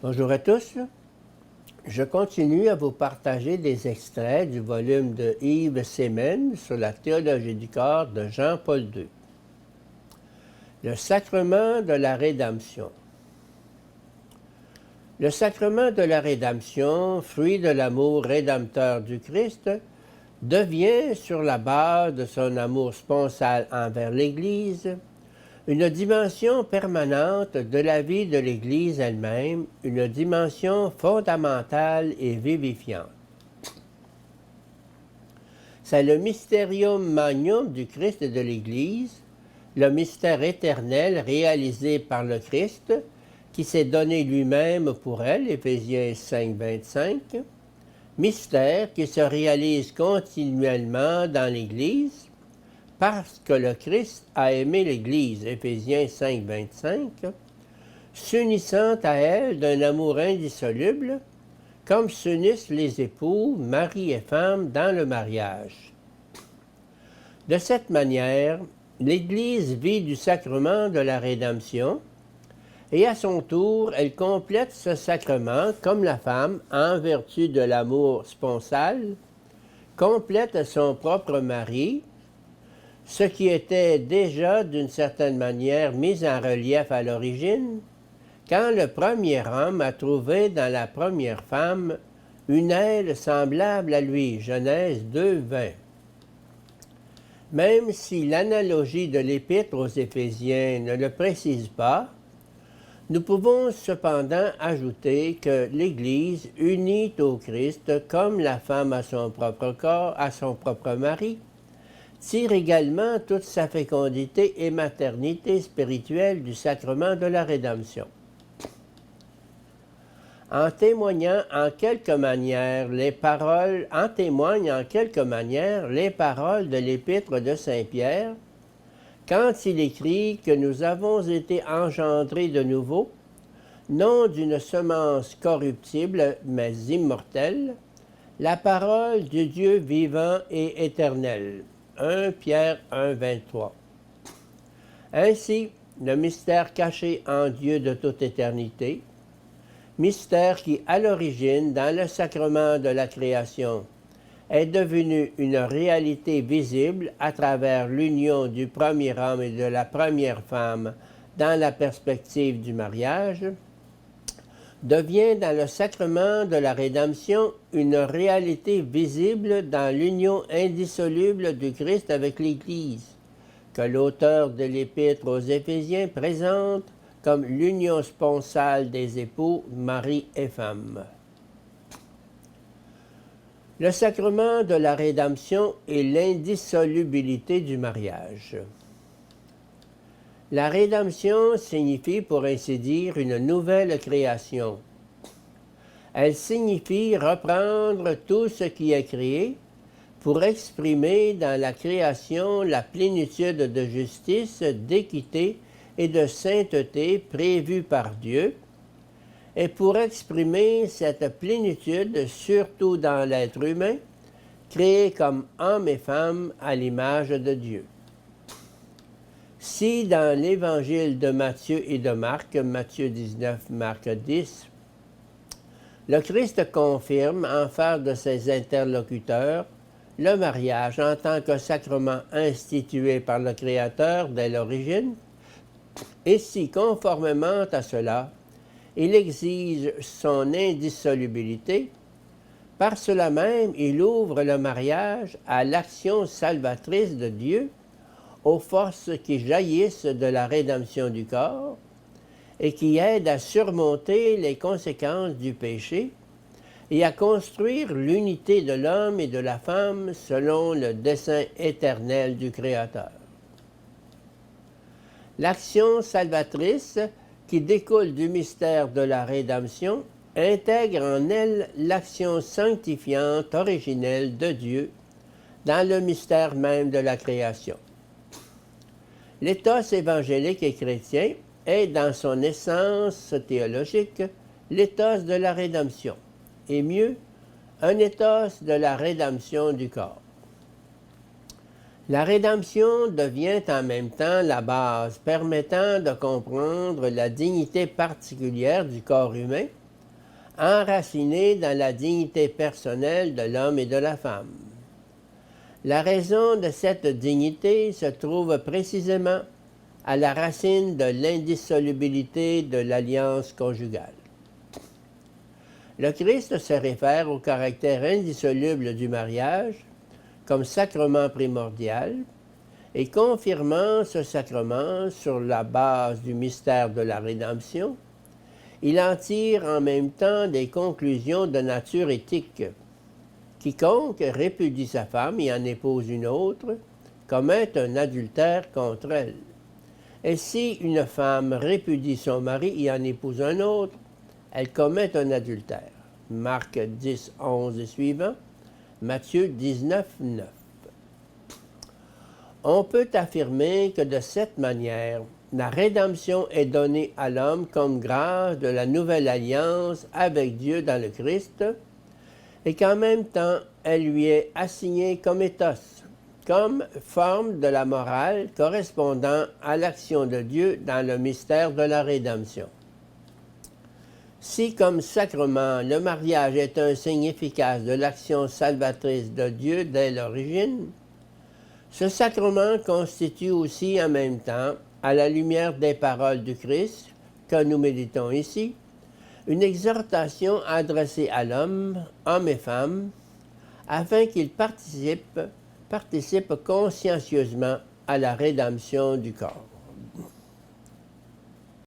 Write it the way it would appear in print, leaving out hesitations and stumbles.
Bonjour à tous. Je continue à vous partager des extraits du volume de Yves Semen sur la théologie du corps de Jean-Paul II. Le sacrement de la rédemption. Le sacrement de la rédemption, fruit de l'amour rédempteur du Christ, devient, sur la base de son amour sponsal envers l'Église, une dimension permanente de la vie de l'Église elle-même, une dimension fondamentale et vivifiante. C'est le mysterium magnum du Christ et de l'Église, le mystère éternel réalisé par le Christ, qui s'est donné lui-même pour elle, Éphésiens 5, 25, mystère qui se réalise continuellement dans l'Église, parce que le Christ a aimé l'Église, Éphésiens 5, 25, s'unissant à elle d'un amour indissoluble, comme s'unissent les époux, mari et femme, dans le mariage. De cette manière, l'Église vit du sacrement de la rédemption, et à son tour, elle complète ce sacrement comme la femme, en vertu de l'amour sponsal, complète son propre mari, ce qui était déjà d'une certaine manière mis en relief à l'origine, quand le premier homme a trouvé dans la première femme une aile semblable à lui, Genèse 2, 20. Même si l'analogie de l'Épître aux Éphésiens ne le précise pas, nous pouvons cependant ajouter que l'Église unit au Christ comme la femme à son propre corps, à son propre mari, tire également toute sa fécondité et maternité spirituelle du sacrement de la rédemption. En témoignent en quelque manière les paroles de l'Épître de Saint Pierre, quand il écrit que nous avons été engendrés de nouveau, non d'une semence corruptible, mais immortelle, la parole du Dieu vivant et éternel. 1 Pierre 1, 23. Ainsi, le mystère caché en Dieu de toute éternité, mystère qui, à l'origine, dans le sacrement de la création, est devenu une réalité visible à travers l'union du premier homme et de la première femme dans la perspective du mariage, devient dans le sacrement de la rédemption une réalité visible dans l'union indissoluble du Christ avec l'Église, que l'auteur de l'Épître aux Éphésiens présente comme l'union sponsale des époux, mari et femme. Le sacrement de la rédemption et l'indissolubilité du mariage. La rédemption signifie, pour ainsi dire, une nouvelle création. Elle signifie reprendre tout ce qui est créé pour exprimer dans la création la plénitude de justice, d'équité et de sainteté prévue par Dieu, et pour exprimer cette plénitude surtout dans l'être humain, créé comme homme et femme à l'image de Dieu. Si dans l'évangile de Matthieu et de Marc, Matthieu 19, Marc 10, le Christ confirme en face de ses interlocuteurs le mariage en tant que sacrement institué par le Créateur dès l'origine, et si, conformément à cela, il exige son indissolubilité, par cela même il ouvre le mariage à l'action salvatrice de Dieu, aux forces qui jaillissent de la rédemption du corps et qui aident à surmonter les conséquences du péché et à construire l'unité de l'homme et de la femme selon le dessein éternel du Créateur. L'action salvatrice qui découle du mystère de la rédemption intègre en elle l'action sanctifiante originelle de Dieu dans le mystère même de la création. L'éthos évangélique et chrétien est, dans son essence théologique, l'éthos de la rédemption, et mieux, un éthos de la rédemption du corps. La rédemption devient en même temps la base permettant de comprendre la dignité particulière du corps humain enraciné dans la dignité personnelle de l'homme et de la femme. La raison de cette dignité se trouve précisément à la racine de l'indissolubilité de l'alliance conjugale. Le Christ se réfère au caractère indissoluble du mariage comme sacrement primordial et confirmant ce sacrement sur la base du mystère de la rédemption, il en tire en même temps des conclusions de nature éthique. Quiconque répudie sa femme et en épouse une autre commet un adultère contre elle. Et si une femme répudie son mari et en épouse un autre, elle commet un adultère. Marc 10, 11 et suivant, Matthieu 19, 9. On peut affirmer que de cette manière, la rédemption est donnée à l'homme comme grâce de la nouvelle alliance avec Dieu dans le Christ, et qu'en même temps, elle lui est assignée comme ethos, comme forme de la morale correspondant à l'action de Dieu dans le mystère de la rédemption. Si, comme sacrement, le mariage est un signe efficace de l'action salvatrice de Dieu dès l'origine, ce sacrement constitue aussi en même temps, à la lumière des paroles du Christ que nous méditons ici, une exhortation adressée à l'homme, hommes et femmes, afin qu'il participe consciencieusement à la rédemption du corps.